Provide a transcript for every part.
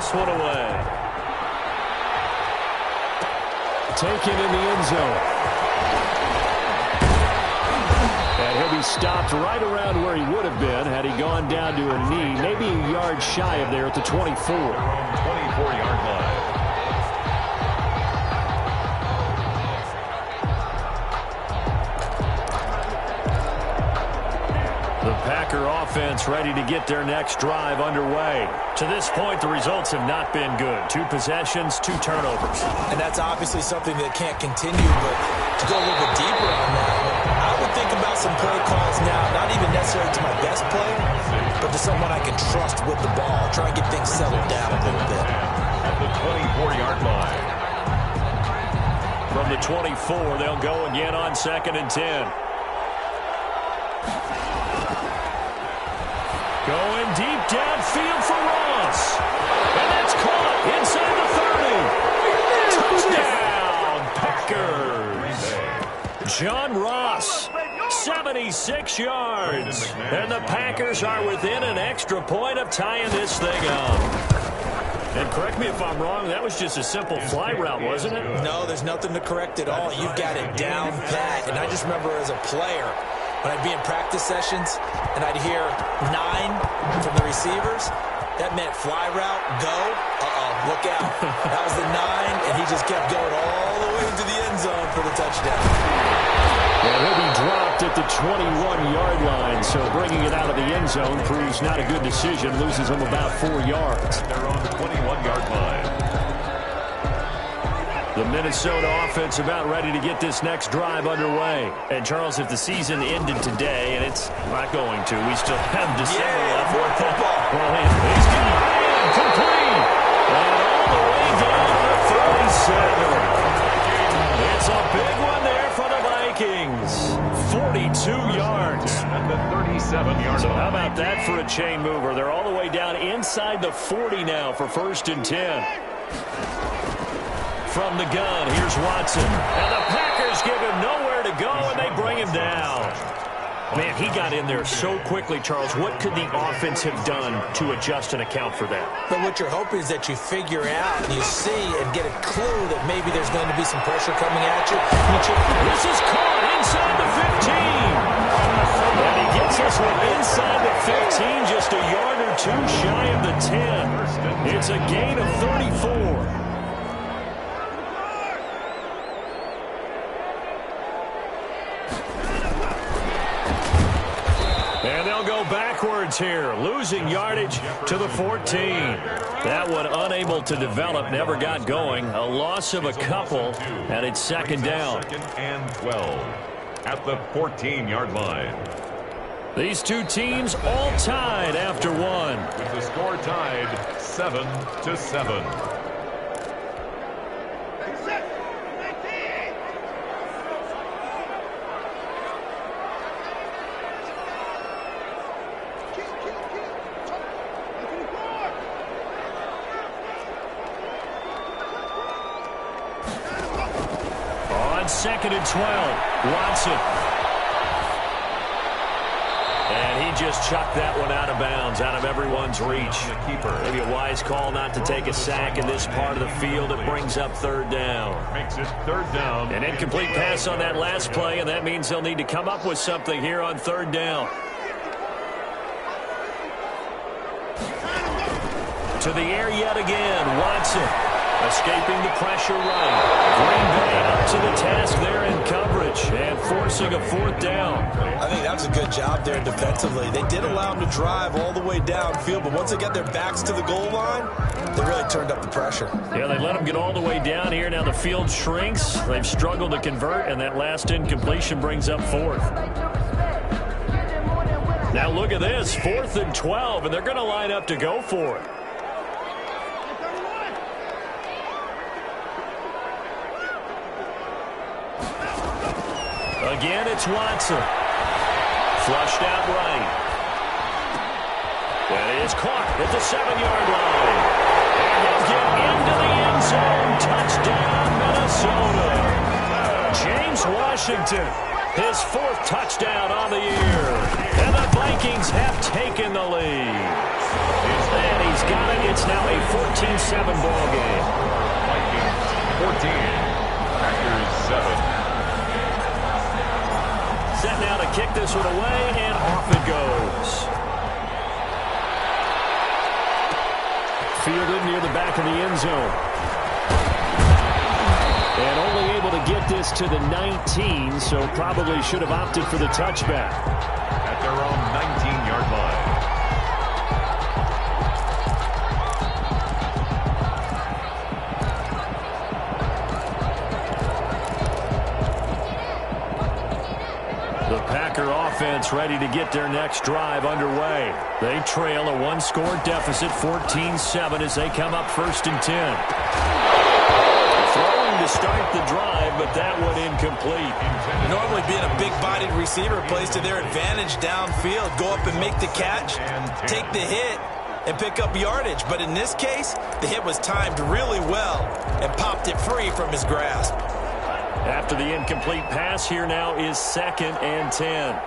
this one away. Taken in the end zone. And he'll be stopped right around where he would have been had he gone down to a knee, maybe a yard shy of there at the 24. 24-yard line. The Packer offense ready to get their next drive underway. To this point, the results have not been good. 2 possessions, 2 turnovers. And that's obviously something that can't continue, but to go a little bit deeper on that, I would think about some play calls now, not even necessarily to my best player, but to someone I can trust with the ball. Try and get things settled down a little bit. At the 24-yard line. From the 24, they'll go again on 2nd and 10. Going deep downfield for Ross. And that's caught inside the 30. Touchdown, Packers. John Ross, 76 yards. And the Packers are within an extra point of tying this thing up. And correct me if I'm wrong, that was just a simple fly route, wasn't it? No, there's nothing to correct at all. You've got it down pat. And I just remember as a player, when I'd be in practice sessions and I'd hear 9 from the receivers, that meant fly route, go. Look out. That was the 9, and he just kept going all the way into the end zone for the touchdown. Well, he'll be dropped at the 21-yard line, so bringing it out of the end zone proves not a good decision. Loses him about 4 yards. They're on the 21-yard line. The Minnesota offense about ready to get this next drive underway. And, Charles, if the season ended today, and it's not going to, we still have December left. More football. Well, he's getting complete. And all the way down to the 37. It's a big one there for the Vikings. 42 yards. At the 37-yard So line. how about that for a chain mover? They're all the way down inside the 40 now for 1st and 10. From the gun, here's Watson. And the Packers give him nowhere to go, and they bring him down. Man, he got in there so quickly, Charles. What could the offense have done to adjust and account for that? But what you're hoping is that you figure out and you see and get a clue that maybe there's going to be some pressure coming at you. This is caught inside the 15. And he gets this one inside the 15, just a yard or 2 shy of the 10. It's a gain of 34. And they'll go backwards here, losing yardage to the 14. That one unable to develop, never got going. A loss of a couple, and it's 2nd down. 2nd and 12 at the 14-yard line. These two teams all tied after one. With the score tied 7-7. On 2nd and 12, Watson. And he just chucked that one out of bounds, out of everyone's reach. Maybe a wise call not to take a sack in this part of the field. It brings up 3rd down. Makes it 3rd down. An incomplete pass on that last play, and that means they'll need to come up with something here on 3rd down. To the air yet again, Watson. Escaping the pressure right. Green Bay up to the task there in coverage and forcing a 4th down. I think that was a good job there defensively. They did allow them to drive all the way downfield, but once they got their backs to the goal line, they really turned up the pressure. Yeah, they let them get all the way down here. Now the field shrinks. They've struggled to convert, and that last incompletion brings up 4th. Now look at this, 4th and 12, and they're going to line up to go for it. Again, it's Watson. Flushed out right. That is caught at the 7-yard line. And they'll get into the end zone. Touchdown, Minnesota. James Washington, his 4th touchdown on the year. And the Vikings have taken the lead. And he's got it. It's now a 14-7 ball game. Vikings 14, Packers 7. Set now to kick this one away, and off it goes. Fielded near the back of the end zone. And only able to get this to the 19, so probably should have opted for the touchback. At their own 19-yard line. The Packer offense ready to get their next drive underway. They trail a one-score deficit, 14-7, as they come up 1st and 10. Throwing to start the drive, but that one incomplete. Normally being a big-bodied receiver plays to their advantage downfield. Go up and make the catch, take the hit, and pick up yardage. But in this case, the hit was timed really well and popped it free from his grasp. After the incomplete pass, here now is 2nd and 10.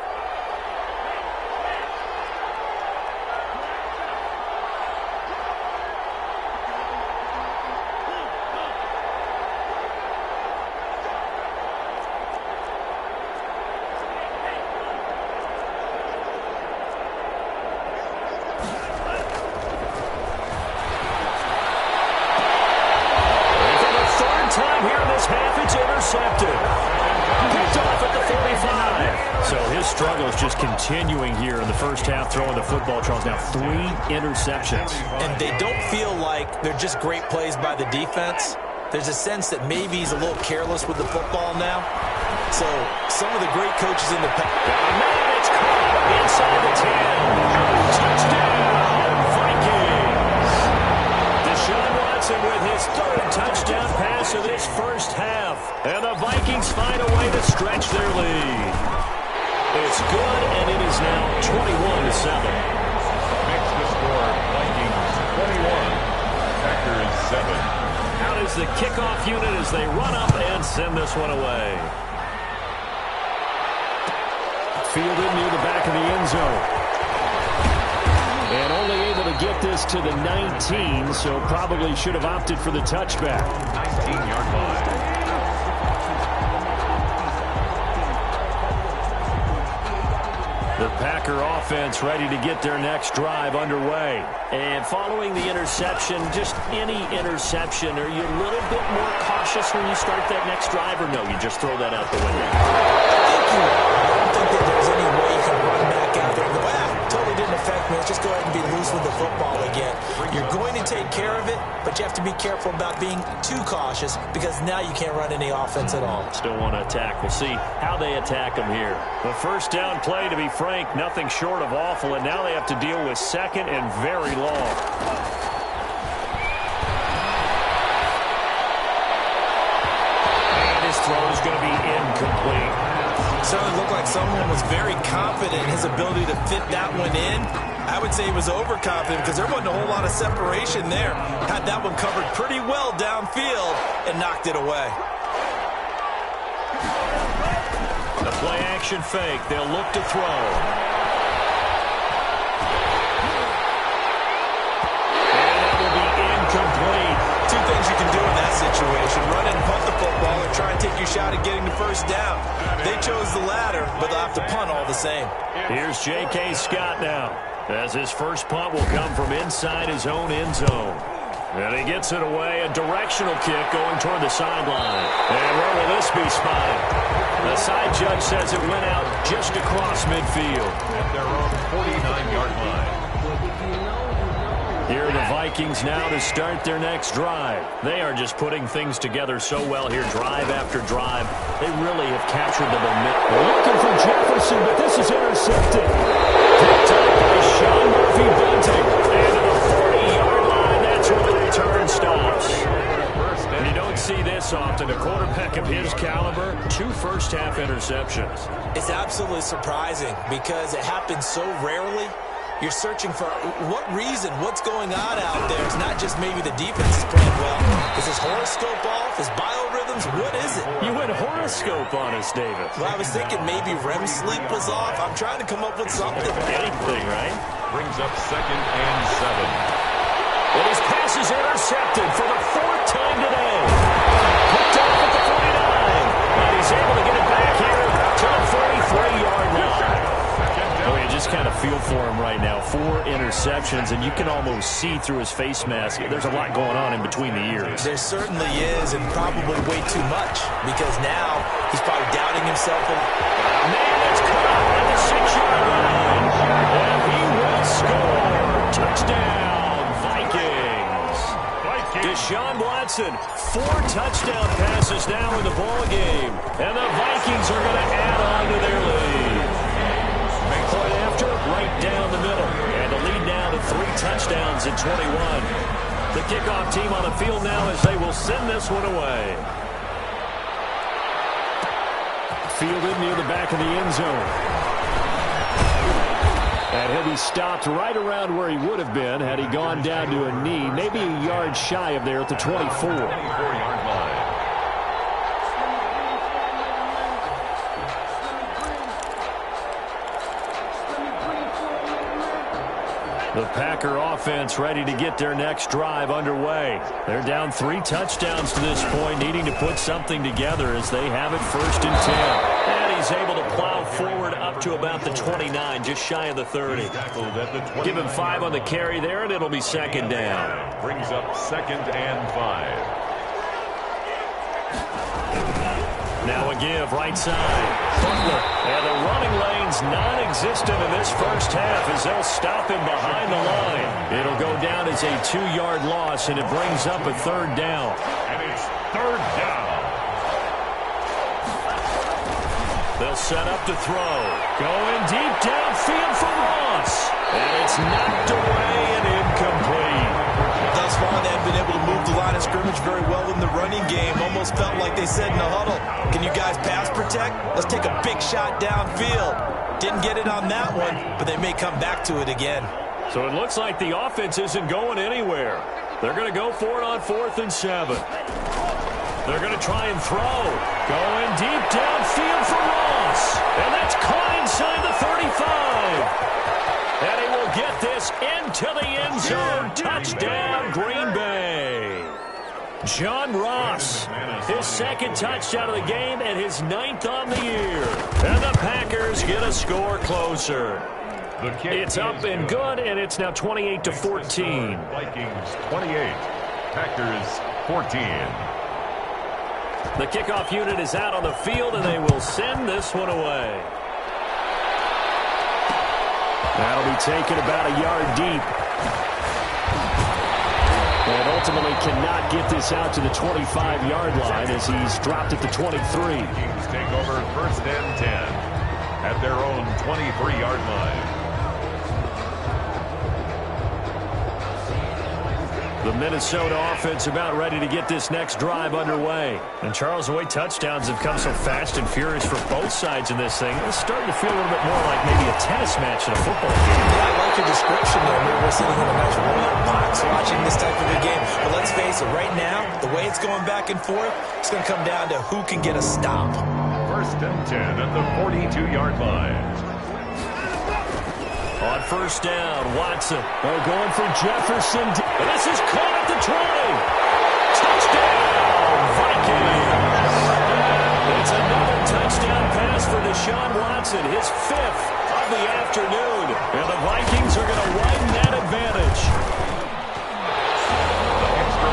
Struggles just continuing here in the first half, throwing the football. Charles, now 3 interceptions. And they don't feel like they're just great plays by the defense. There's a sense that maybe he's a little careless with the football now. So some of the great coaches in the past. It's caught inside the 10. Touchdown, Vikings. Deshaun Watson with his 3rd touchdown pass of this first half. And the Vikings find a way to stretch their lead. It's good, and it is now 21-7. Makes the score Vikings 21, Packers 7. Out is the kickoff unit as they run up and send this one away. Fielded near the back of the end zone. And only able to get this to the 19, so probably should have opted for the touchback. 19-yard line. The Packer offense ready to get their next drive underway. And following the interception, just any interception, are you a little bit more cautious when you start that next drive, or no, you just throw that out the window? I don't think that there's any way you can run back out there and go, totally didn't affect me. Let's just go ahead and be loose with the football again. You're going to take care of it, but you have to be careful about being too cautious because now you can't run any offense at all. Still want to attack. We'll see how they attack them here. The first down play, to be frank, nothing short of awful, and now they have to deal with 2nd and very long. And his throw is going to be incomplete. Certainly looked like someone was very confident in his ability to fit that one in. I would say he was overconfident because there wasn't a whole lot of separation there. Had that one covered pretty well downfield and knocked it away. The play-action fake. They'll look to throw. And it will be incomplete. 2 things you can do in that situation. Run and punt the football or try and take your shot at getting the first down. They chose the latter, but they'll have to punt all the same. Here's J.K. Scott now, as his first punt will come from inside his own end zone. And he gets it away, a directional kick going toward the sideline. And where will this be spotted? The side judge says it went out just across midfield. At their own 49-yard line. Here are the Vikings now to start their next drive. They are just putting things together so well here, drive after drive. They really have captured the momentum. Looking for Jefferson, but this is intercepted. Picked up by Sean Murphy-Bunting. And to the 40-yard line, that's where the return stops. And you don't see this often. A quarterback of his caliber, 2 first-half interceptions. It's absolutely surprising because it happens so rarely. You're searching for what reason, what's going on out there. It's not just maybe the defense is playing well. Is his horoscope off? His biorhythms? What is it? You went horoscope on us, David. Well, I was thinking maybe REM sleep was off. I'm trying to come up with something. Anything, right? Brings up 2nd and 7. feel for him right now. 4 interceptions, and you can almost see through his face mask. There's a lot going on in between the ears. There certainly is, and probably way too much, because now he's probably doubting himself. Man, it's caught at the 6-yard line, and he will score. Touchdown, Vikings. Deshaun Watson, 4 touchdown passes now in the ball game, and the Vikings are going to add on to their lead. Point after, right down the middle, and the lead now to 3 touchdowns at 21. The kickoff team on the field now as they will send this one away. Fielded near the back of the end zone. And he'll be stopped right around where he would have been had he gone down to a knee, maybe a yard shy of there at the 24. 24-yard line. The Packer offense ready to get their next drive underway. They're down 3 touchdowns to this point, needing to put something together as they have it 1st and 10. And he's able to plow forward up to about the 29, just shy of the 30. Give him 5 on the carry there, and it'll be 2nd down. Brings up 2nd and 5. Now a give, right side. Butler, and the running lane's non-existent in this first half as they'll stop him behind the line. It'll go down as a 2-yard loss, and it brings up a 3rd down. And it's 3rd down. They'll set up to throw. Going deep downfield for Ross. And it's knocked away and incomplete. Thus far, they have been able to move the line of scrimmage very well in the running game. Almost felt like they said in the huddle, can you guys pass protect? Let's take a big shot downfield. Didn't get it on that one, but they may come back to it again. So it looks like the offense isn't going anywhere. They're going to go for it on 4th and 7. They're going to try and throw. Going deep downfield for Ross. And that's caught inside the 35. And he will get this into the end zone. Touchdown, Green Bay. John Ross, his 2nd touchdown of the game and his 9th on the year. And the Packers get a score closer. It's up and good, and it's now 28-14. Vikings 28, Packers 14. The kickoff unit is out on the field, and they will send this one away. That'll be taken about a yard deep. And ultimately cannot get this out to the 25-yard line as he's dropped at the 23. Vikings take over 1st and 10 at their own 23-yard line. The Minnesota offense about ready to get this next drive underway. And Charles, the way touchdowns have come so fast and furious for both sides in this thing, it's starting to feel a little bit more like maybe a tennis match in a football game. Yeah, I like your description there. Maybe we're sitting in a nice roll-up box watching this type of a game. But let's face it, right now, the way it's going back and forth, it's going to come down to who can get a stop. 1st and 10 at the 42-yard line. On 1st down, Watson. They're going for Jefferson. And this is caught at the 20. Touchdown, Vikings. It's another touchdown pass for Deshaun Watson, his 5th of the afternoon. And the Vikings are going to widen that advantage.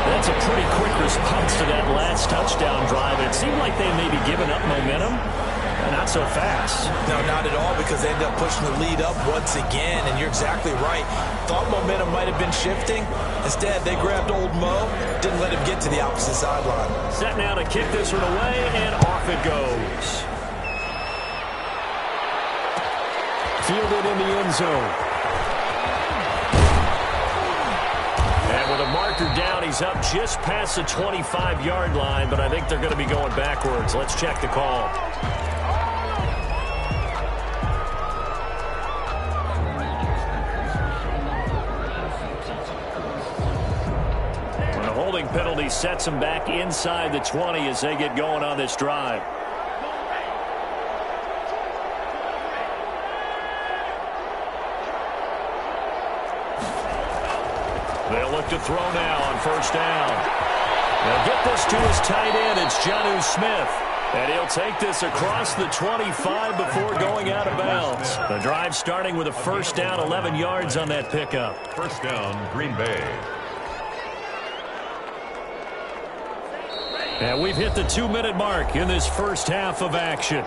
That's a pretty quick response to that last touchdown drive. It seemed like they may be giving up momentum. Not so fast. No, not at all, because they end up pushing the lead up once again, and you're exactly right. Thought momentum might have been shifting. Instead, they grabbed old Mo, didn't let him get to the opposite sideline. Set now to kick this one away, and off it goes. Fielded in the end zone. And with a marker down, he's up just past the 25-yard line, but I think they're going to be going backwards. Let's check the call. Penalty sets them back inside the 20 as they get going on this drive. They'll look to throw now on 1st down. They'll get this to his tight end. It's Jonnu Smith. And he'll take this across the 25 before going out of bounds. The drive starting with a first down, 11 yards on that pickup. First down, Green Bay. And we've hit the 2-minute mark in this first half of action.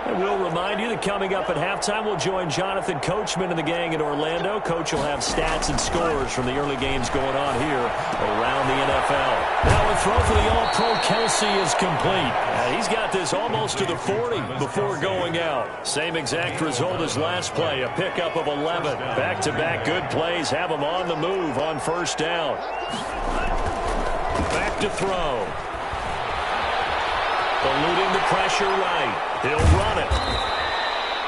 And we'll remind you that coming up at halftime, we'll join Jonathan Coachman and the gang in Orlando. Coach will have stats and scores from the early games going on here around the NFL. Now a throw for the All-Pro Kelsey is complete. He's got this almost to the 40 before going out. Same exact result as last play, a pickup of 11. Back-to-back good plays have him on the move on first down. Back to throw. Eluding the pressure right. He'll run it.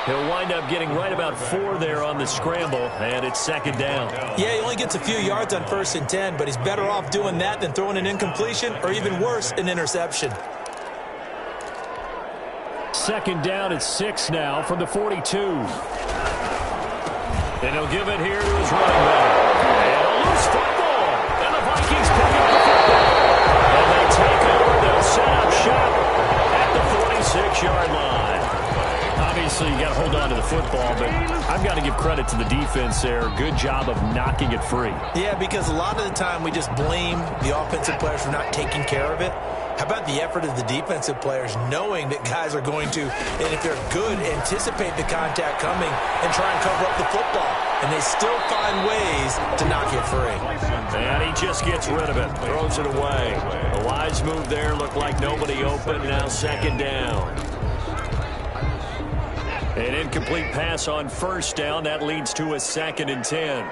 He'll wind up getting right about 4 there on the scramble, and it's second down. Yeah, he only gets a few yards on 1st and 10, but he's better off doing that than throwing an incompletion or even worse, an interception. Second down at 6 now from the 42. And he'll give it here to his running back. And a loose football. And the Vikings pick up the football. And they take over. They'll set up shop at the 46-yard line. Obviously, you got to hold on to the football, but I've got to give credit to the defense there. Good job of knocking it free. Yeah, because a lot of the time we just blame the offensive players for not taking care of it. How about the effort of the defensive players knowing that guys are going to, and if they're good, anticipate the contact coming and try and cover up the football. And they still find ways to knock it free. And he just gets rid of it, throws it away. A wise move there, looked like nobody open, now second down. An incomplete pass on first down, that leads to a 2nd and 10.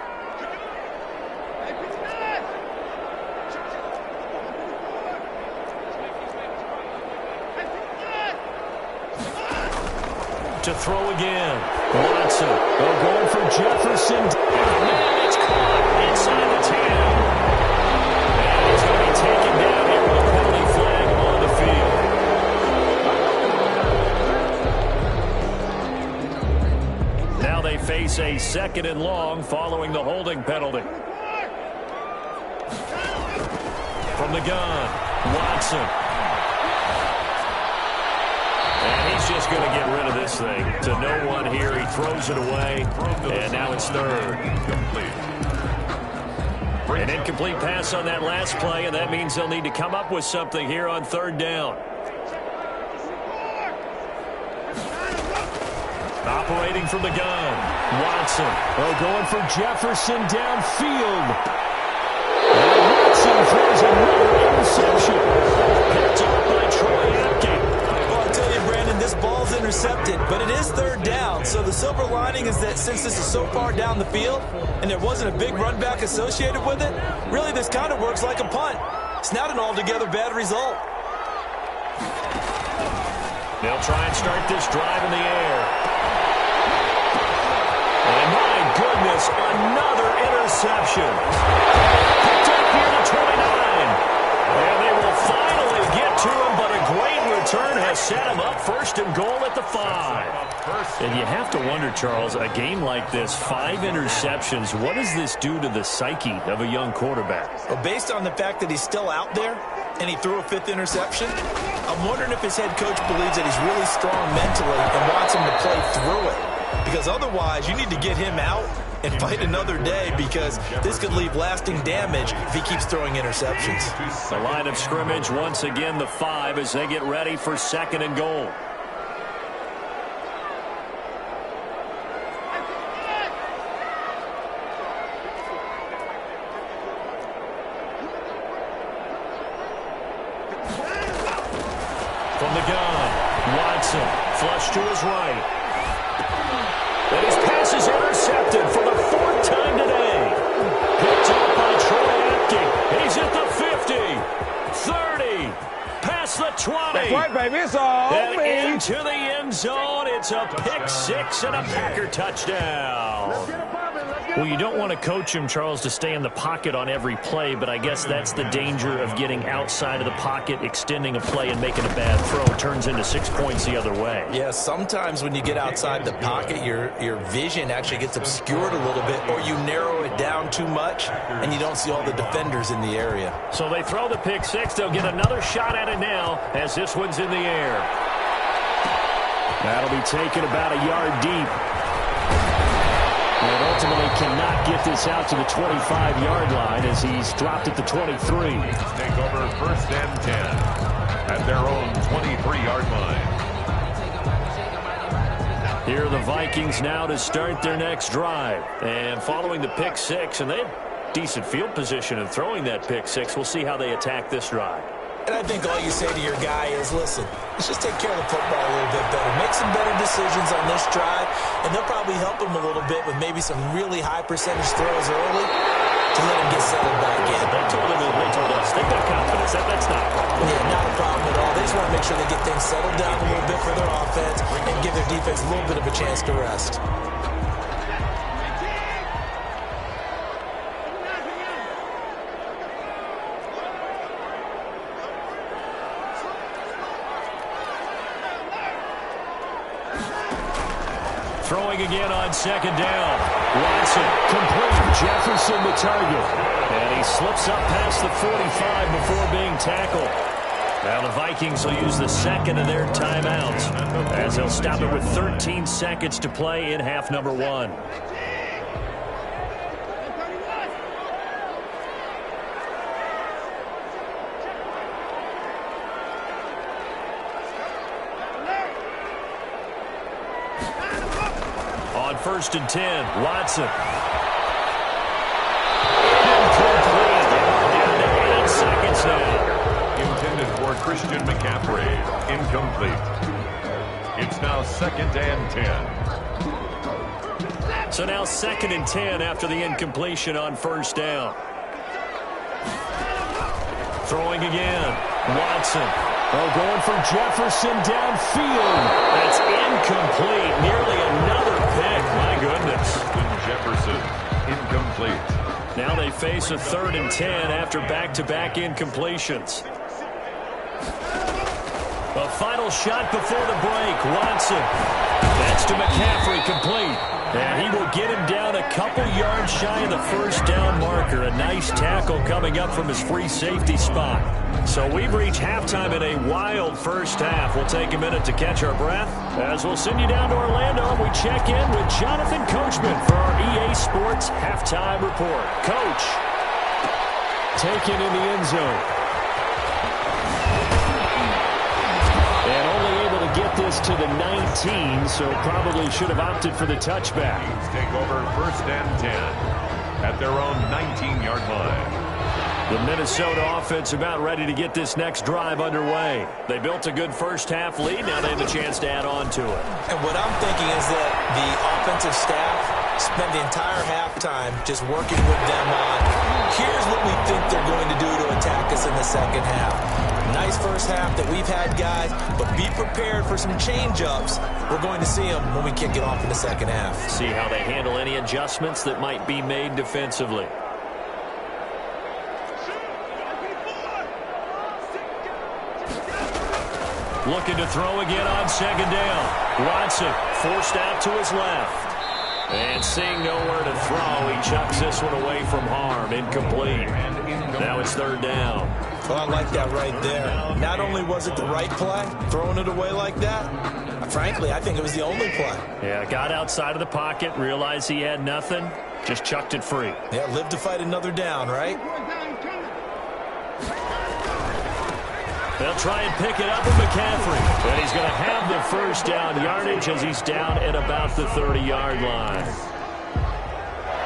To throw again. Watson. They're going for Jefferson. Man, it's caught inside the 10. And he's going to be taken down here with a penalty flag on the field. Now they face a 2nd and long following the holding penalty. From the gun, Watson. And he's just going to get rid of this thing to no one here. He throws it away, and now it's 3rd. An incomplete pass on that last play, and that means they'll need to come up with something here on 3rd down. Operating from the gun, Watson. Oh, going for Jefferson downfield. And Watson throws another interception. Picked up by Troy Apke. This ball's intercepted, but it is 3rd down. So the silver lining is that since this is so far down the field and there wasn't a big run back associated with it, really this kind of works like a punt. It's not an altogether bad result. They'll try and start this drive in the air. And my goodness, another interception. Picked up here to 29. And they will finally get to him, but a great return has set him up 1st and goal at the 5. And you have to wonder, Charles, a game like this, 5 interceptions, what does this do to the psyche of a young quarterback? Well, based on the fact that he's still out there and he threw a 5th interception, I'm wondering if his head coach believes that he's really strong mentally and wants him to play through it. Because otherwise, you need to get him out and fight another day, because this could leave lasting damage if he keeps throwing interceptions. The line of scrimmage, once again, the 5 as they get ready for 2nd and goal. From the gun, Watson, flush to his right. And his pass is intercepted for the 4th time today. Picked up by Troy Apke. He's at the 50, 30, past the 20. That's right, baby. It's all and into the end zone. It's a pick 6 and a Packer touchdown. Let's get it poppin'. Let's get Well, you don't want to coach him, Charles, to stay in the pocket on every play, but I guess that's the danger of getting outside of the pocket, extending a play, and making a bad throw. It turns into 6 points the other way. Yeah, sometimes when you get outside the pocket, your vision actually gets obscured a little bit, or you narrow it down too much, and you don't see all the defenders in the area. So they throw the pick six. They'll get another shot at it now as this one's in the air. That'll be taken about a yard deep. And ultimately cannot get this out to the 25-yard line as he's dropped at the 23. Take over first and 10 at their own 23-yard line. Here are the Vikings now to start their next drive. And following the pick six, and they have decent field position in throwing that pick six. We'll see how they attack this drive. And I think all you say to your guy is, listen, let's just take care of the football a little bit better. Make some better decisions on this drive, and they'll probably help him a little bit with maybe some really high percentage throws early to let him get settled back in. They told us. They've got confidence. That's not a problem. Yeah, not a problem at all. They just want to make sure they get things settled down a little bit for their offense and give their defense a little bit of a chance to rest. Throwing again on second down. Watson, complete. Jefferson the target. And he slips up past the 45 before being tackled. Now the Vikings will use the second of their timeouts as they'll stop it with 13 seconds to play in half number one. First and 10, Watson. Incomplete. Down to 8 seconds now. Intended for Christian McCaffrey. Incomplete. It's now second and 10. So now second and 10 after the incompletion on first down. Throwing again. Watson. Oh, going for Jefferson downfield. That's incomplete. Nearly another pick. My goodness. Jefferson, incomplete. Now they face a third and 10 after back-to-back incompletions. A final shot before the break. Watson. That's to McCaffrey, complete. And he will get him down a couple yards shy of the first down marker. A nice tackle coming up from his free safety spot. So we've reached halftime in a wild first half. We'll take a minute to catch our breath as we'll send you down to Orlando and we check in with Jonathan Coachman for our EA Sports Halftime Report. Coach, taken in the end zone. And only able to get this to the 19, so probably should have opted for the touchback. Take over first and 10 at their own 19-yard line. The Minnesota offense about ready to get this next drive underway. They built a good first half lead. Now they have a chance to add on to it. And what I'm thinking is that the offensive staff spent the entire halftime just working with them on, here's what we think they're going to do to attack us in the second half. Nice first half that we've had, guys, but be prepared for some change-ups. We're going to see them when we kick it off in the second half. See how they handle any adjustments that might be made defensively. Looking to throw again on second down. Watson forced out to his left. And seeing nowhere to throw, he chucks this one away from harm. Incomplete. Now it's third down. Well, I like that right there. Not only was it the right play, throwing it away like that, frankly, I think it was the only play. Yeah, got outside of the pocket, realized he had nothing, just chucked it free. Yeah, live to fight another down, right? They'll try and pick it up with McCaffrey. And he's going to have the first down yardage as he's down at about the 30-yard line.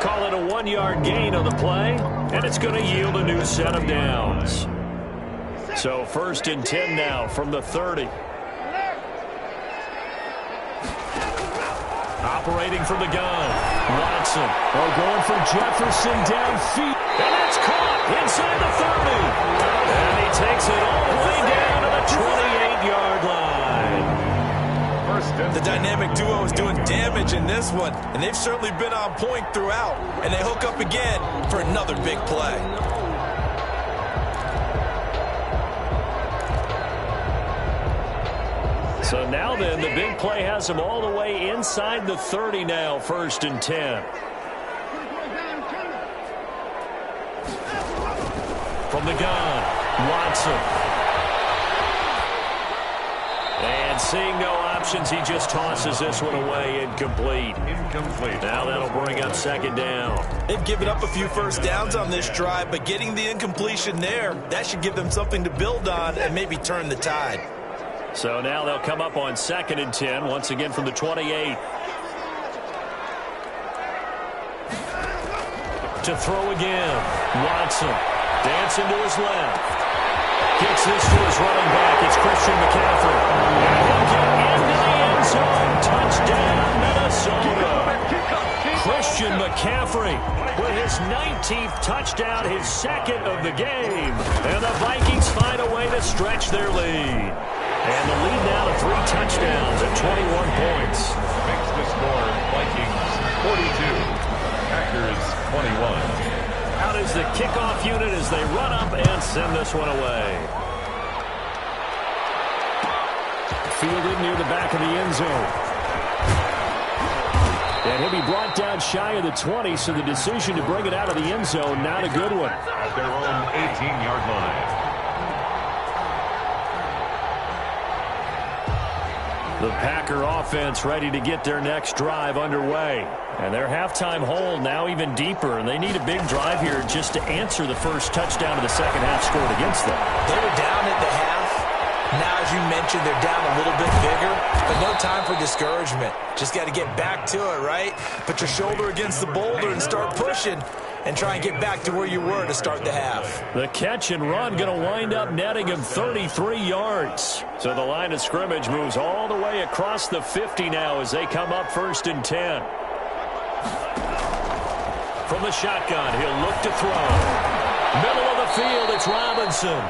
Call it a 1-yard gain on the play, and it's going to yield a new set of downs. So first and 10 now from the 30. Operating from the gun. Watson. Oh, going for Jefferson downfield. And it's caught inside the 30. And he takes it all the way down to the 28-yard line. The dynamic duo is doing damage in this one, and they've certainly been on point throughout. And they hook up again for another big play. So now then, the big play has them all the way inside the 30 now, 1st and 10. From the gun, Watson. And seeing no options, he just tosses this one away, incomplete. Now that'll bring up 2nd down. They've given up a few first downs on this drive, but getting the incompletion there, that should give them something to build on and maybe turn the tide. So now they'll come up on 2nd and 10, once again from the 28. To throw again, Watson. Dancing to his left. Gets this to his running back. It's Christian McCaffrey. And he'll get into the end zone. Touchdown, Minnesota. Christian McCaffrey with his 19th touchdown, his 2nd of the game. And the Vikings find a way to stretch their lead. And the lead now to 3 touchdowns at 21 points. Makes the score Vikings 42, Packers 21. Out is the kickoff unit as they run up and send this one away. Fielded near the back of the end zone. And he'll be brought down shy of the 20, so the decision to bring it out of the end zone, not a good one. At their own 18-yard line. The Packer offense ready to get their next drive underway. And their halftime hole now even deeper, and they need a big drive here just to answer the first touchdown of the second half scored against them. They were down at the half. Now, as you mentioned, they're down a little bit bigger, but no time for discouragement. Just got to get back to it, right? Put your shoulder against the boulder and start pushing and try and get back to where you were to start the half. The catch and run going to wind up netting him 33 yards. So the line of scrimmage moves all the way across the 50 now as they come up 1st and 10. From the shotgun, he'll look to throw. Middle of the field, it's Robinson.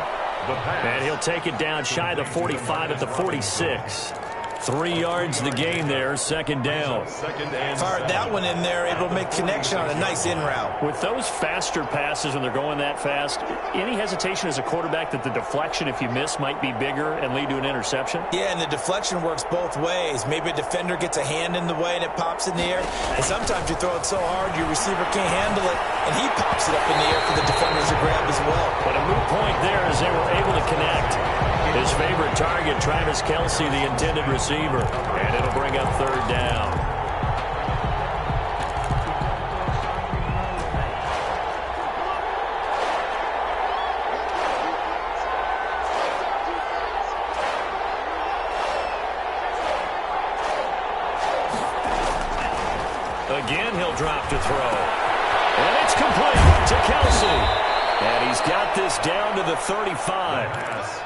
And he'll take it down shy of the 45 at the 46. 3 yards the gain there, 2nd down. Fired that one in there, able to make connection on a nice in route. With those faster passes when they're going that fast, any hesitation as a quarterback that the deflection, if you miss, might be bigger and lead to an interception? Yeah, and the deflection works both ways. Maybe a defender gets a hand in the way and it pops in the air. And sometimes you throw it so hard your receiver can't handle it, and he pops it up in the air for the defenders to grab as well. But a moot point there as they were able to connect. His favorite target, Travis Kelce, the intended receiver. And it'll bring up 3rd down. Again, he'll drop to throw. And it's complete to Kelce. And he's got this down to the 35.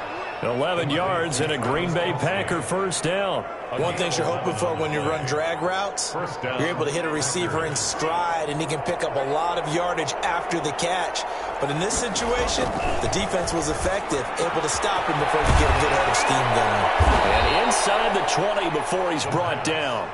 11 yards and a Green Bay Packer 1st down. One thing you're hoping for when you run drag routes, you're able to hit a receiver in stride, and he can pick up a lot of yardage after the catch. But in this situation, the defense was effective, able to stop him before he get a good head of steam going. And inside the 20 before he's brought down.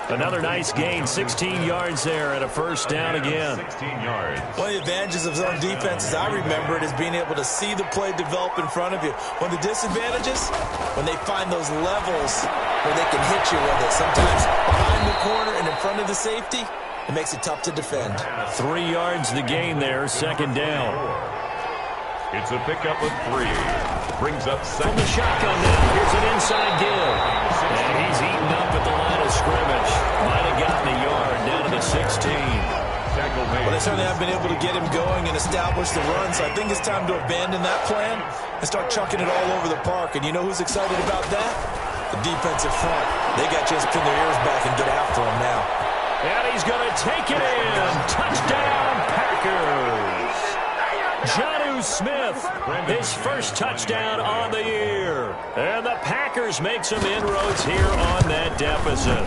Another nice gain, 16 yards there and a 1st down again. 16 yards. One of the advantages of zone defense, as I remember it, is being able to see the play develop in front of you. One of the disadvantages, when they find those levels where they can hit you with it, sometimes behind the corner and in front of the safety, it makes it tough to defend. 3 yards the gain there, 2nd down. It's a pickup of 3. Brings up 2nd. From the shotgun now, here's an inside give. And he's eaten up at the line of scrimmage. Might have gotten a yard down to the 16. Well, they certainly have been able to get him going and establish the run, so I think it's time to abandon that plan and start chucking it all over the park. And you know who's excited about that? The defensive front. They got just pin their ears back and get after him now. And he's going to take it in. Touchdown, Packers. Jonnu Smith, his 1st touchdown on the year. And the Packers make some inroads here on that deficit.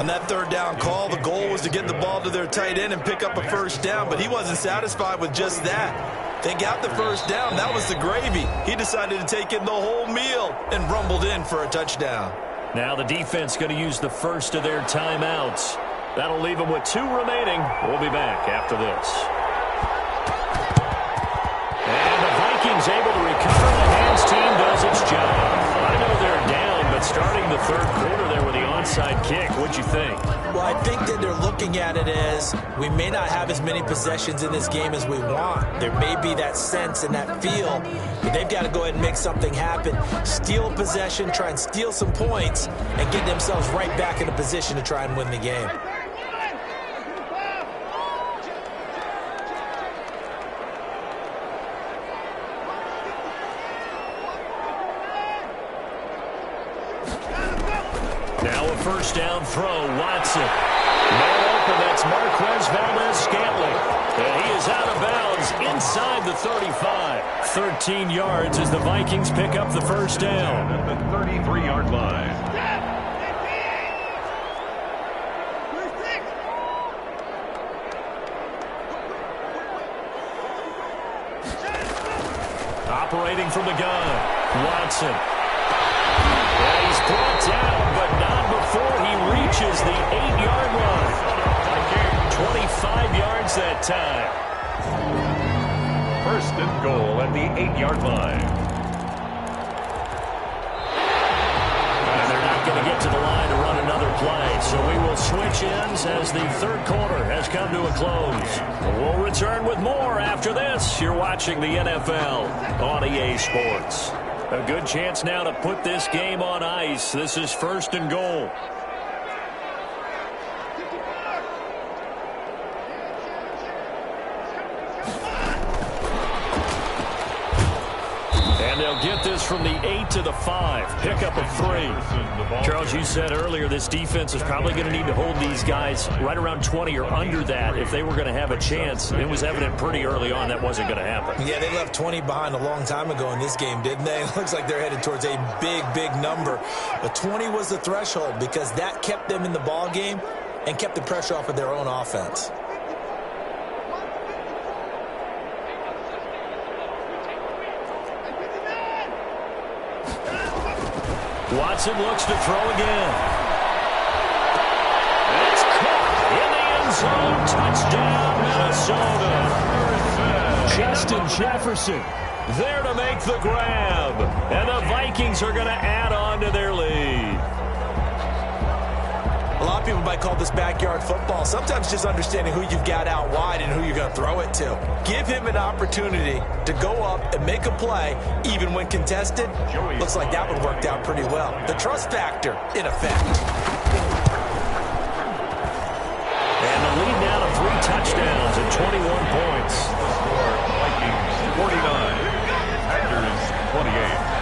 On that 3rd down call, the goal was to get the ball to their tight end and pick up a 1st down, but he wasn't satisfied with just that. They got the 1st down. That was the gravy. He decided to take in the whole meal and rumbled in for a touchdown. Now the defense going to use the first of their timeouts. That'll leave them with 2 remaining. We'll be back after this. And the Vikings able to recover. The hands team does its job. I know they're down, but starting the third quarter there with the onside kick, what'd you think? Well, I think that they're looking at it as we may not have as many possessions in this game as we want. There may be that sense and that feel, but they've got to go ahead and make something happen. Steal a possession, try and steal some points, and get themselves right back in a position to try and win the game. Now a first down throw, Watson. Man open, that's Marquez Valdez-Scantling. And he is out of bounds inside the 35. 13 yards as the Vikings pick up the first down. At the 33-yard line. Operating from the gun, Watson. And he's brought down, but not before he reaches the 8-yard line. 25 yards that time. First and goal at the 8-yard line. And they're not going to get to the line to run another play, so we will switch ends as the third quarter has come to a close. We'll return with more after this. You're watching the NFL on EA Sports. A good chance now to put this game on ice. This is first and goal. And they'll get this from the 8 to the 5. Pickup of 3. Charles, you said earlier this defense is probably going to need to hold these guys right around 20 or under that if they were going to have a chance. It was evident pretty early on that wasn't going to happen. Yeah, they left 20 behind a long time ago in this game, didn't they? It looks like they're headed towards a big, big number. But 20 was the threshold because that kept them in the ball game and kept the pressure off of their own offense. Watson looks to throw again. It's caught in the end zone. Touchdown, Minnesota. Justin Jefferson there to make the grab. And the Vikings are going to add on to their lead. A lot of people might call this backyard football. Sometimes just understanding who you've got out wide and who you're going to throw it to. Give him an opportunity to go up and make a play, even when contested. Looks like that one worked out pretty well. The trust factor, in effect. And the lead now to 3 touchdowns and 21 points. Score, Vikings 49, Packers 28.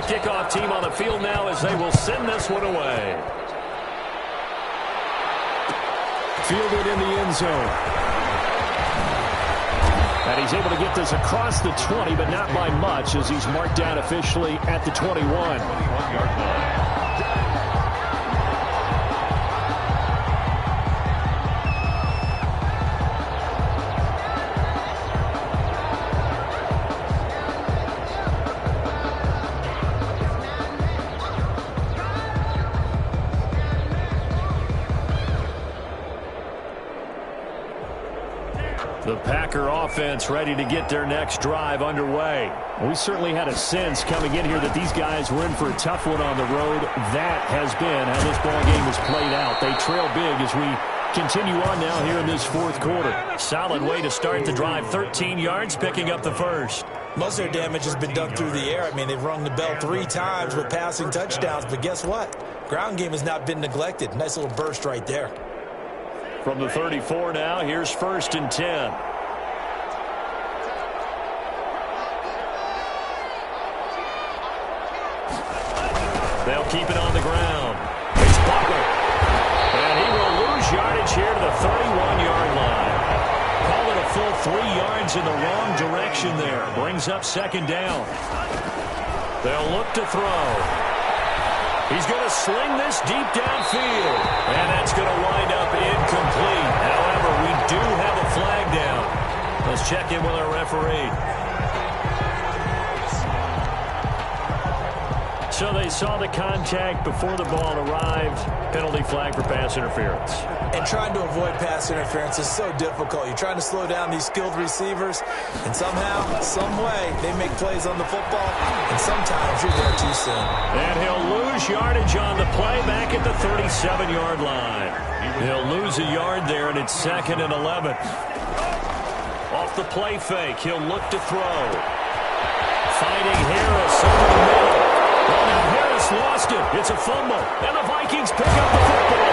Kickoff team on the field now as they will send this one away. Fielded in the end zone. And he's able to get this across the 20, but not by much as he's marked down officially at the 21. 21-yard line. The Packer offense ready to get their next drive underway. We certainly had a sense coming in here that these guys were in for a tough one on the road. That has been how this ball game has played out. They trail big as we continue on now here in this fourth quarter. Solid way to start the drive. 13 yards, picking up the first. Most of their damage has been done through the air. I mean, they've rung the bell 3 times with passing touchdowns, but guess what? Ground game has not been neglected. Nice little burst right there. From the 34 now, here's first and 10. They'll keep it on the ground. It's Butler. And he will lose yardage here to the 31-yard line. 3 yards in the wrong direction there. Brings up second down. They'll look to throw. He's going to sling this deep downfield. And that's going to wind up incomplete. However, we do have a flag down. Let's check in with our referee. So they saw the contact before the ball arrived. Penalty flag for pass interference. And trying to avoid pass interference is so difficult. You're trying to slow down these skilled receivers, and somehow, some way, they make plays on the football, and sometimes you're there too soon. And he'll lose yardage on the play back at the 37-yard line. He'll lose a yard there, and it's 2nd and 11. Off the play fake, he'll look to throw. Finding Harris over the middle. Well, now Harris lost it. It's a fumble. And the Vikings pick up the football.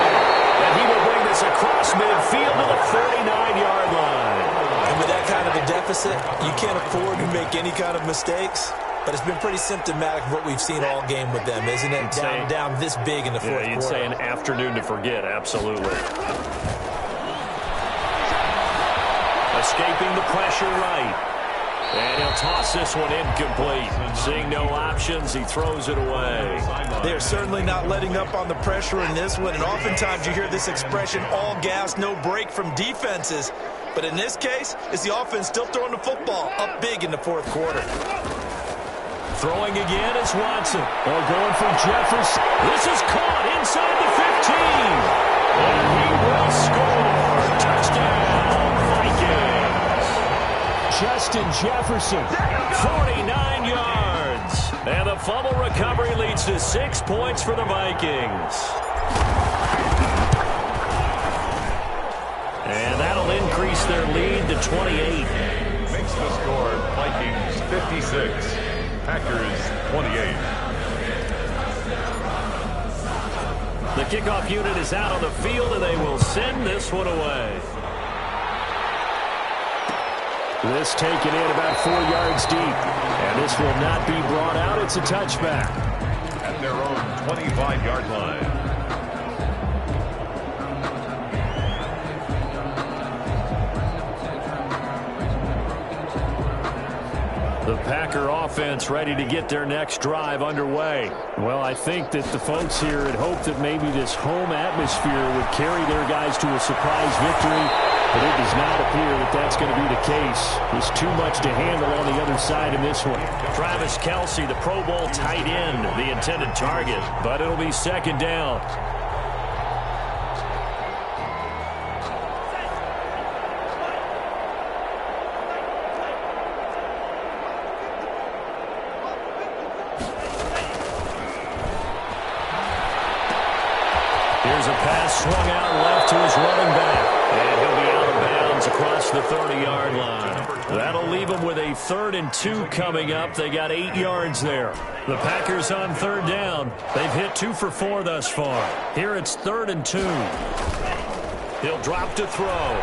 And he will bring this across midfield to the 49-yard line. And with that kind of a deficit, you can't afford to make any kind of mistakes. But it's been pretty symptomatic of what we've seen all game with them, isn't it? Down this big in the fourth quarter. You'd say an afternoon to forget, absolutely. Escaping the pressure right. And he'll toss this one incomplete. Seeing no options, he throws it away. They're certainly not letting up on the pressure in this one. And oftentimes you hear this expression, all gas, no break from defenses. But in this case, it's the offense still throwing the football up big in the fourth quarter. Throwing again is Watson. They're going for Jefferson. This is caught inside the 15. And he will score. Touchdown, Vikings. Justin Jefferson, 49 yards. And the fumble recovery leads to 6 points for the Vikings. And that'll increase their lead to 28. Makes the score Vikings 56, Packers 28. The kickoff unit is out on the field, and they will send this one away. This taken in about 4 yards deep. And this will not be brought out. It's a touchback. At their own 25-yard line. The Packer offense ready to get their next drive underway. Well, I think that the folks here had hoped that maybe this home atmosphere would carry their guys to a surprise victory. But it does not appear that that's going to be the case. There's too much to handle on the other side in this one. Travis Kelce, the Pro Bowl tight end, the intended target. But it'll be second down. Here's a pass swung out left to his running back. And he'll be out of bounds across the 30-yard line. That'll leave them with a 3rd and 2 coming up. They got 8 yards there. The Packers on 3rd down. They've hit 2 for 4 thus far. Here it's 3rd and 2. He'll drop to throw.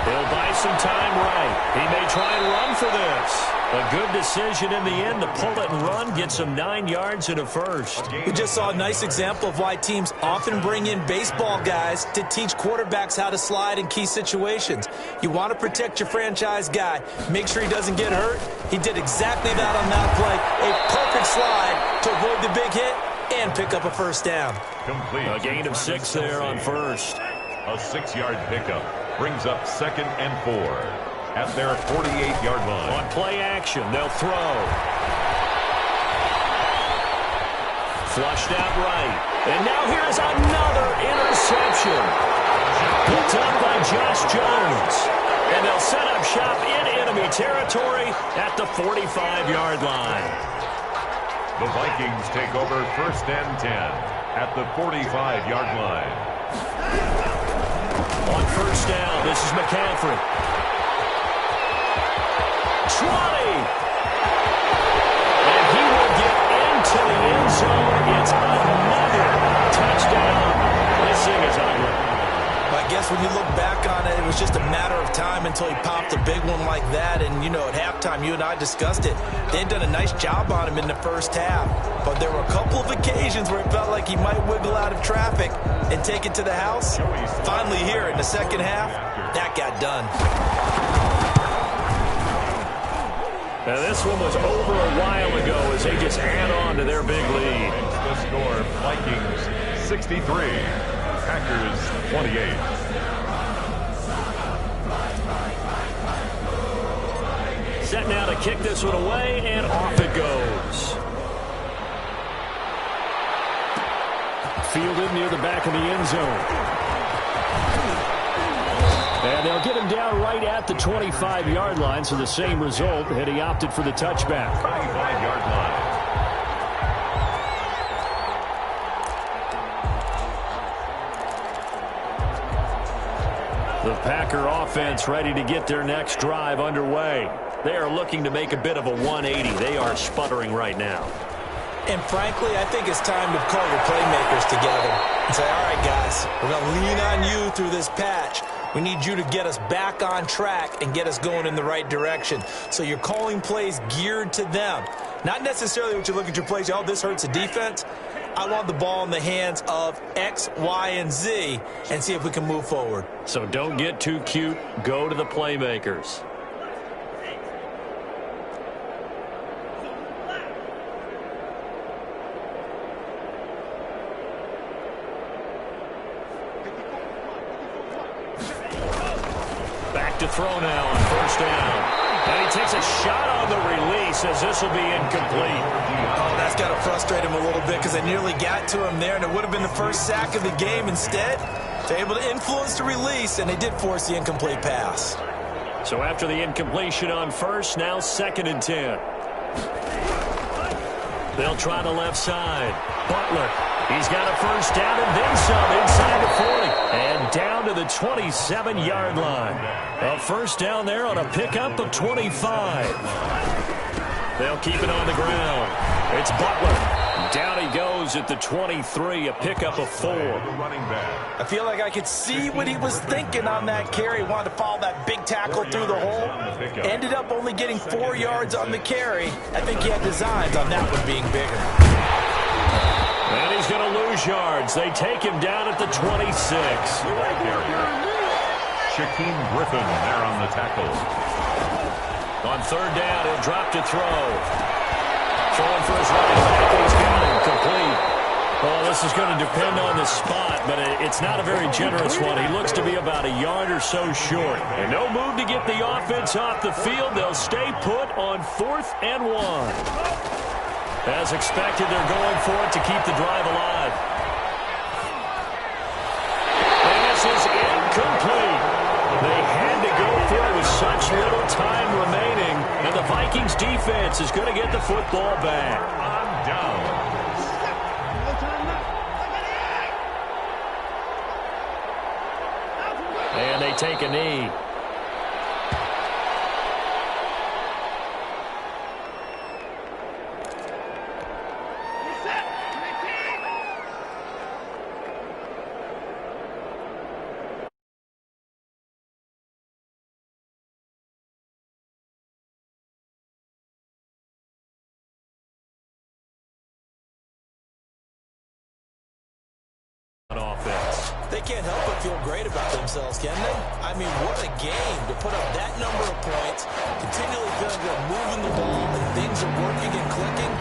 He'll buy some time right. He may try and run for this. A good decision in the end to pull it and run, get some 9 yards and a first. We just saw a nice example of why teams often bring in baseball guys to teach quarterbacks how to slide in key situations. You want to protect your franchise guy. Make sure he doesn't get hurt. He did exactly that on that play. A perfect slide to avoid the big hit and pick up a first down. Complete. A gain of 6 there on first. A 6-yard pickup brings up 2nd and 4. At their 48-yard line. On play action, they'll throw. Flushed out right. And now here's another interception. Picked up by Josh Jones. And they'll set up shop in enemy territory at the 45-yard line. The Vikings take over 1st and 10 at the 45-yard line. On first down, this is McCaffrey. 20. And he will get into the end zone. It's another touchdown. This thing is ugly. I guess when you look back on it, it was just a matter of time until he popped a big one like that. And, you know, at halftime, you and I discussed it. They'd done a nice job on him in the first half. But there were a couple of occasions where it felt like he might wiggle out of traffic and take it to the house. Finally here in the second half, that got done. Now, this one was over a while ago as they just add on to their big lead. Makes the score Vikings 63, Packers 28. Set now to kick this one away, and off it goes. Fielded near the back of the end zone. And they'll get him down right at the 25-yard line, so the same result, and he opted for the touchback. 25-yard line. The Packer offense ready to get their next drive underway. They are looking to make a bit of a 180. They are sputtering right now. And frankly, I think it's time to call your playmakers together and say, all right, guys, we're going to lean on you through this patch. We need you to get us back on track and get us going in the right direction. So you're calling plays geared to them. Not necessarily what you look at your plays, oh, this hurts the defense. I want the ball in the hands of X, Y, and Z and see if we can move forward. So don't get too cute. Go to the playmakers. To throw now on first down. And he takes a shot on the release as this will be incomplete. Oh, that's got to frustrate him a little bit because they nearly got to him there, and it would have been the first sack of the game. Instead, they're able to influence the release, and they did force the incomplete pass. So after the incompletion on first, now 2nd and 10. They'll try the left side. Butler. He's got a first down and then some inside the 40. And down to the 27-yard line. A first down there on a pickup of 25. They'll keep it on the ground. It's Butler. Down he goes at the 23, a pickup of 4. I feel like I could see what he was thinking on that carry. He wanted to follow that big tackle through the hole. Ended up only getting 4 yards on the carry. I think he had designs on that one being bigger. And he's going to lose yards. They take him down at the 26. Shaquem Griffin there on the tackle. On third down, he'll drop to throw. Throwing for his running back. He's got him complete. Well, this is going to depend on the spot, but it's not a very generous one. He looks to be about a yard or so short. And no move to get the offense off the field. They'll stay put on 4th and 1. As expected, they're going for it to keep the drive alive. And this is incomplete. They had to go for it with such little time remaining, and the Vikings defense is going to get the football back. On down. And they take a knee. Offense. They can't help but feel great about themselves, can they? I mean, what a game to put up that number of points, continually feeling they're moving the ball, and things are working and clicking.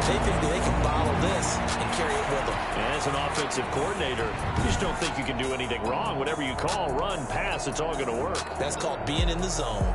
They think they can bottle this and carry it with them. As an offensive coordinator, you just don't think you can do anything wrong. Whatever you call, run, pass, it's all going to work. That's called being in the zone.